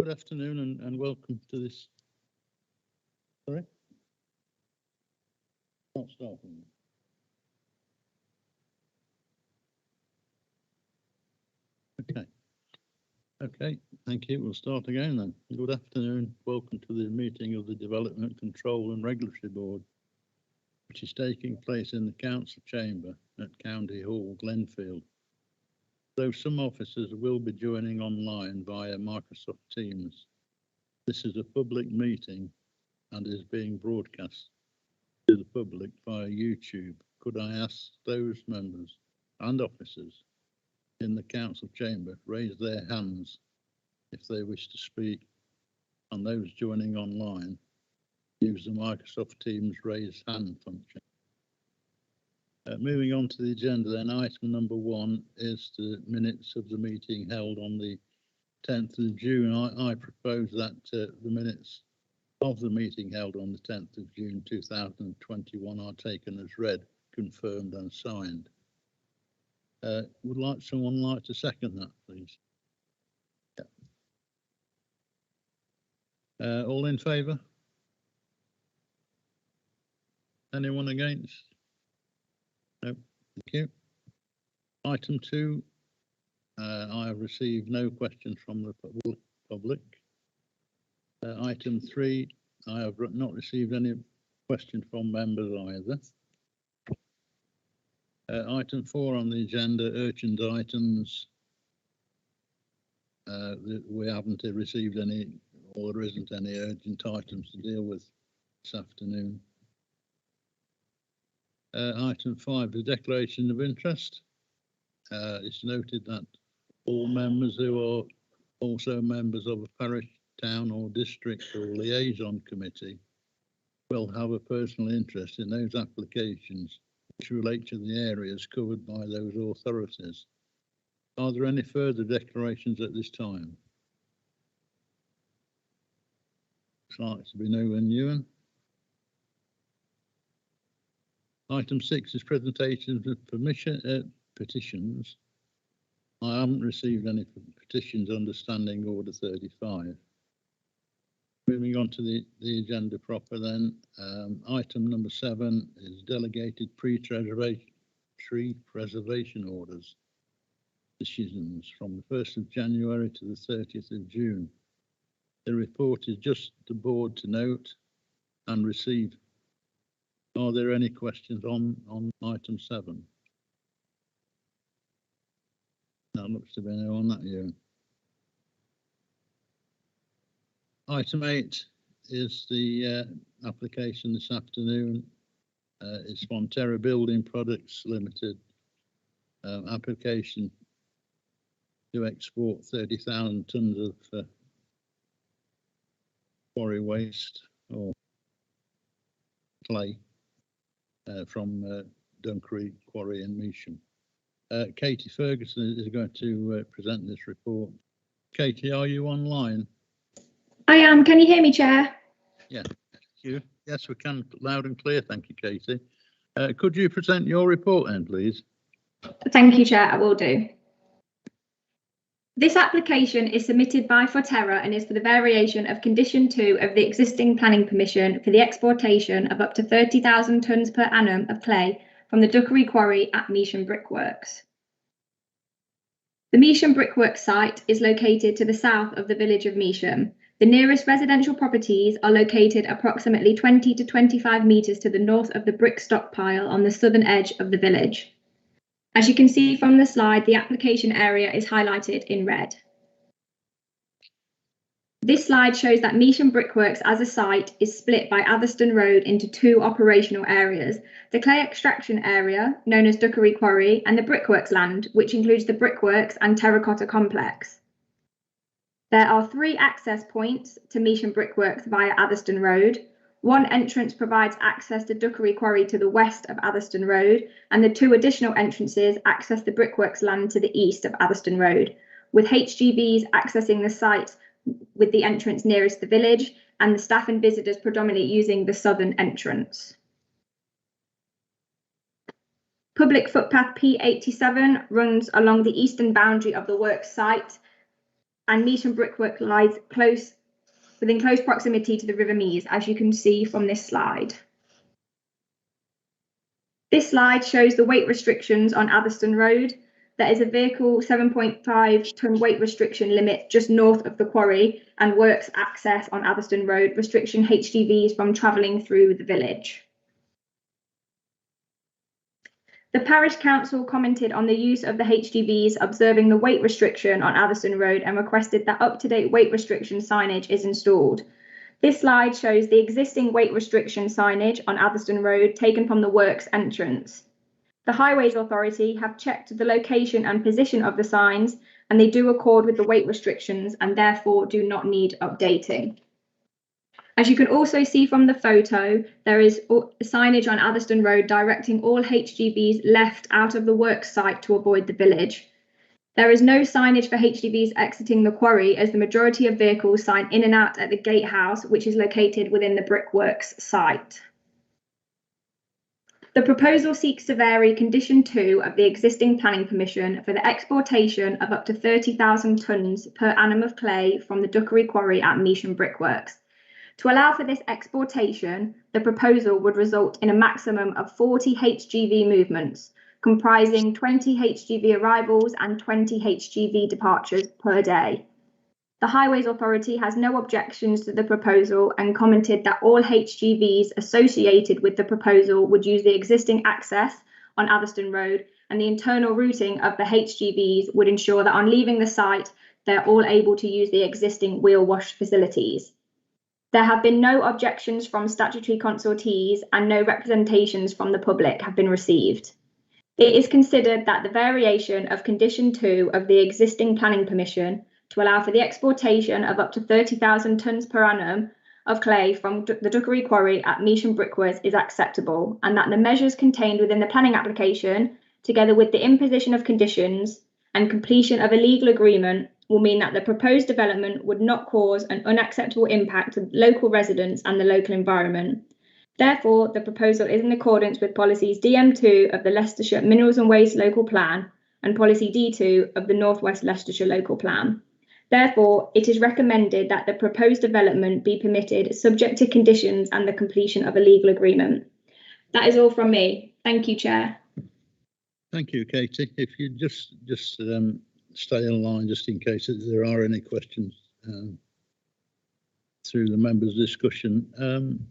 Good afternoon and welcome to this. Sorry? Not starting. Okay, thank you. We'll start again then. Good afternoon. Welcome to the meeting of the Development Control and Regulatory Board, which is taking place in the Council Chamber at County Hall, Glenfield. Though some officers will be joining online via Microsoft Teams, this is a public meeting and is being broadcast to the public via YouTube. Could I ask those members and officers in the Council Chamber raise their hands if they wish to speak, and those joining online use the Microsoft Teams raise hand function. Moving on to the agenda then, item number 1 is the minutes of the meeting held on the 10th of June. I propose that the minutes of the meeting held on the 10th of June 2021 are taken as read, confirmed and signed. Would someone like to second that, please? Yeah. All in favour? Anyone against? No, thank you. Item 2, I have received no questions from the public. Item 3, I have not received any questions from members either. Item 4 on the agenda, urgent items. We haven't received any, or there isn't any urgent items to deal with this afternoon. Item 5, the declaration of interest. It's noted that all members who are also members of a parish, town or district or liaison committee will have a personal interest in those applications which relate to the areas covered by those authorities. Are there any further declarations at this time? Looks like to be no one new. Item 6 is presentations of petitions. I haven't received any petitions under Standing Order 35. Moving on to the agenda proper then, item number 7 is delegated tree preservation orders decisions from the 1st of January to the 30th of June. The report is just the board to note and receive. Are there any questions on item 7? That looks to be no on that year. Item 8 is the application this afternoon. It's Fonterra Building Products Limited. Application to export 30,000 tonnes of quarry waste or clay from Duncreek Quarry in Measham. Katie Ferguson is going to present this report. Katie, are you online? I am. Can you hear me, Chair? Yeah, thank you. Yes, we can, loud and clear. Thank you, Katie. Could you present your report then, please? Thank you, Chair. I will do. This application is submitted by Fonterra and is for the variation of Condition 2 of the existing planning permission for the exportation of up to 30,000 tonnes per annum of clay from the Duckery Quarry at Measham Brickworks. The Measham Brickworks site is located to the south of the village of Measham. The nearest residential properties are located approximately 20 to 25 metres to the north of the brick stockpile on the southern edge of the village. As you can see from the slide, the application area is highlighted in red. This slide shows that Measham Brickworks as a site is split by Atherstone Road into 2 operational areas, the clay extraction area, known as Duckery Quarry, and the brickworks land, which includes the brickworks and terracotta complex. There are 3 access points to Measham Brickworks via Atherstone Road. One entrance provides access to Duckery Quarry to the west of Atherstone Road, and the 2 additional entrances access the brickworks land to the east of Atherstone Road, with HGVs accessing the site with the entrance nearest the village, and the staff and visitors predominantly using the southern entrance. Public footpath P87 runs along the eastern boundary of the works site and Measham Brickwork lies within close proximity to the River Mease, as you can see from this slide. This slide shows the weight restrictions on Atherstone Road. There is a vehicle 7.5 tonne weight restriction limit just north of the quarry and works access on Atherstone Road, restriction HGVs from travelling through the village. The Parish Council commented on the use of the HGVs, observing the weight restriction on Atherstone Road, and requested that up-to-date weight restriction signage is installed. This slide shows the existing weight restriction signage on Atherstone Road taken from the works entrance. The Highways Authority have checked the location and position of the signs, and they do accord with the weight restrictions and therefore do not need updating. As you can also see from the photo, there is signage on Atherstone Road directing all HGVs left out of the works site to avoid the village. There is no signage for HGVs exiting the quarry, as the majority of vehicles sign in and out at the gatehouse, which is located within the brickworks site. The proposal seeks to vary Condition 2 of the existing planning permission for the exportation of up to 30,000 tonnes per annum of clay from the Duckery Quarry at Measham Brickworks. To allow for this exportation, the proposal would result in a maximum of 40 HGV movements, comprising 20 HGV arrivals and 20 HGV departures per day. The Highways Authority has no objections to the proposal and commented that all HGVs associated with the proposal would use the existing access on Atherstone Road, and the internal routing of the HGVs would ensure that on leaving the site, they're all able to use the existing wheel wash facilities. There have been no objections from statutory consultees and no representations from the public have been received. It is considered that the variation of Condition 2 of the existing planning permission to allow for the exportation of up to 30,000 tonnes per annum of clay from the Duckery Quarry at Measham Brickworks is acceptable, and that the measures contained within the planning application, together with the imposition of conditions and completion of a legal agreement, will mean that the proposed development would not cause an unacceptable impact to local residents and the local environment. Therefore, the proposal is in accordance with policies DM2 of the Leicestershire Minerals and Waste Local Plan and policy D2 of the North West Leicestershire Local Plan. Therefore, it is recommended that the proposed development be permitted subject to conditions and the completion of a legal agreement. That is all from me. Thank you, Chair. Thank you, Katie. If you just stay in line, just in case there are any questions through the members' discussion.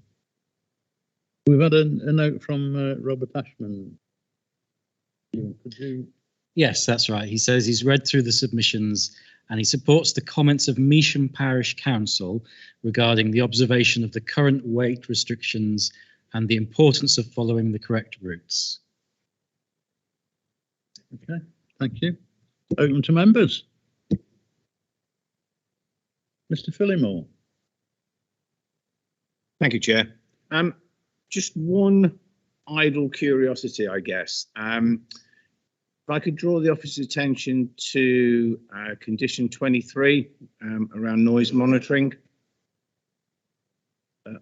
We've had a note from Robert Ashman. Could you? Yes, that's right. He says he's read through the submissions and he supports the comments of Measham Parish Council regarding the observation of the current weight restrictions and the importance of following the correct routes. Okay, thank you. Open to members. Mr. Phillimore. Thank you, Chair. Just one idle curiosity, I guess. If I could draw the officer's attention to Condition 23 around noise monitoring.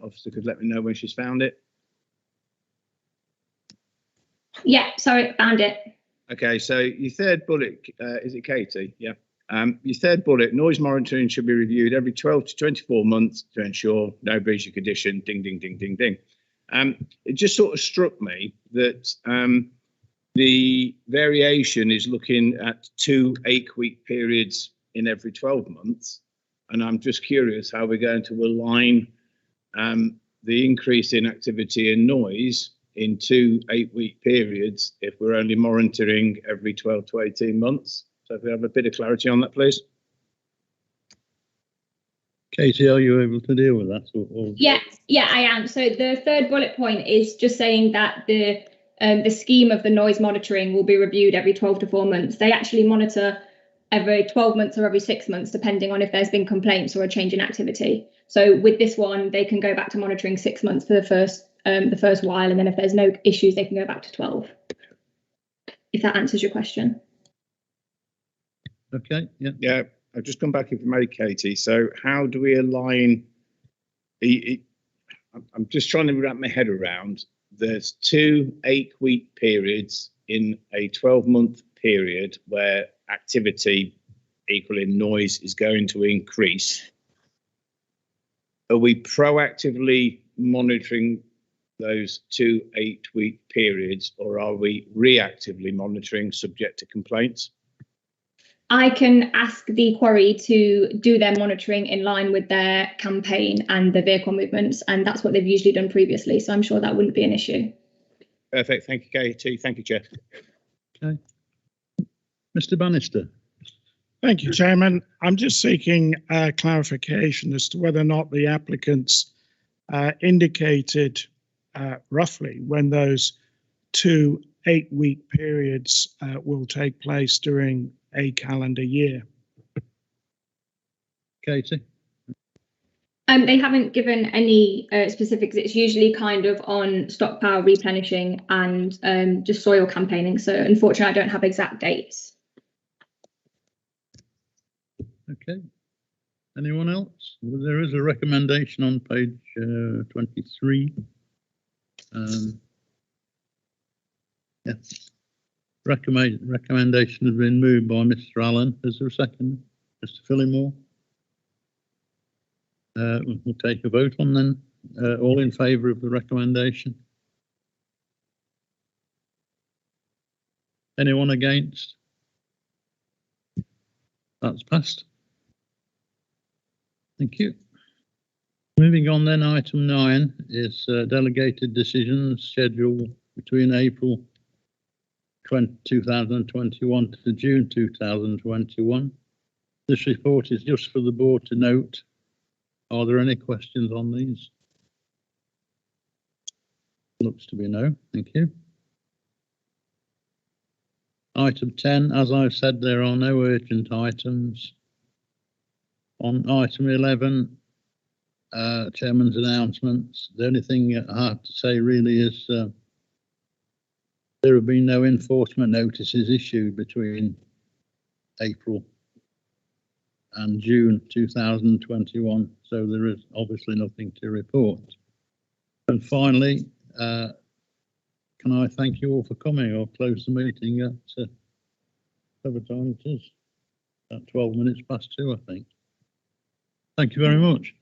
Officer could let me know when she's found it. Yeah, sorry, found it. Okay, so your third bullet, is it Katie? Yeah. Your third bullet, noise monitoring should be reviewed every 12 to 24 months to ensure no breach of condition, ding, ding, ding, ding, ding. It just sort of struck me that the variation is looking at 2 8-week periods in every 12 months. And I'm just curious how we're going to align the increase in activity and noise in 2 8-week periods if we're only monitoring every 12 to 18 months. So if we have a bit of clarity on that, please. Katie, are you able to deal with that? Yeah, I am. So the third bullet point is just saying that the scheme of the noise monitoring will be reviewed every 12 to 4 months. They actually monitor every 12 months or every 6 months, depending on if there's been complaints or a change in activity. So with this one, they can go back to monitoring 6 months for the first while, and then if there's no issues, they can go back to 12. If that answers your question. Okay. Yeah. Yeah. I've just come back, if you may, Katie. So how do we align? I'm just trying to wrap my head around. There's 2 8-week periods in a 12-month period where activity equaling noise is going to increase. Are we proactively monitoring those 2 8-week periods, or are we reactively monitoring subject to complaints? I can ask the quarry to do their monitoring in line with their campaign and the vehicle movements, and that's what they've usually done previously, so I'm sure that wouldn't be an issue. Perfect. Thank you, Katie. Thank you, Chair. Okay. Mr. Bannister. Thank you, Chairman. I'm just seeking clarification as to whether or not the applicants indicated roughly when those 2 8-week periods will take place during a calendar year. Katie. They haven't given any specifics. It's usually kind of on stockpile replenishing and just soil campaigning. So unfortunately, I don't have exact dates. Okay. Anyone else? Well, there is a recommendation on page 23. Yeah. Recommendation has been moved by Mr. Allen. Is there a second? Mr. Phillimore? We'll take a vote on then. All in favour of the recommendation? Anyone against? That's passed. Thank you. Moving on then, item 9 is delegated decisions scheduled between April 2021 to June 2021. This report is just for the board to note. Are there any questions on these? Looks to be no. Thank you. Item 10, as I've said, there are no urgent items. On item 11, Chairman's announcements. The only thing I have to say really is there have been no enforcement notices issued between April and June 2021, so there is obviously nothing to report. And finally, can I thank you all for coming? I'll close the meeting at whatever time it is, at 12 minutes past 2, I think. Thank you very much.